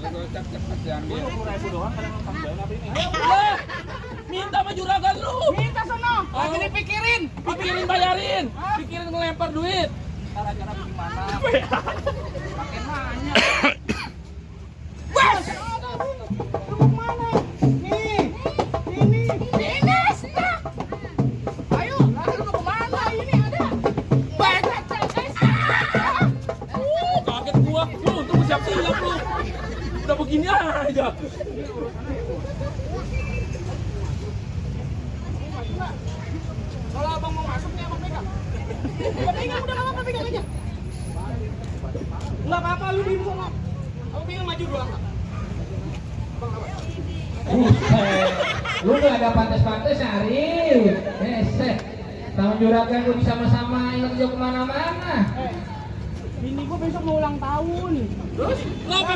cepet diambil. 20.000 doang kalian nonton apa ini? Minta sama juragan lu. Minta sono. Lagi dipikirin. Pikirin bayarin. Pikirin ngelempar duit. Cara-cara gimana? Pakai nanya. Bos. Lu mau kemana? Nih. Ini. Ini sih. Ayo, lu mau kemana? Ini ada. Kaget gua. Lu untung siap-siap lu. Udah begini aja. Kalau abang mau masuk nih abang pegang. Pegang udah lama pegang aja. Enggak apa-apa lu di sana. Abang pegang maju dulu angkat. Lu gak ada pantas-pantas Arif. Tahun juragan gue sama-sama ingat jauh kemana-mana. Bini gua besok mau ulang tahun. Terus? Lo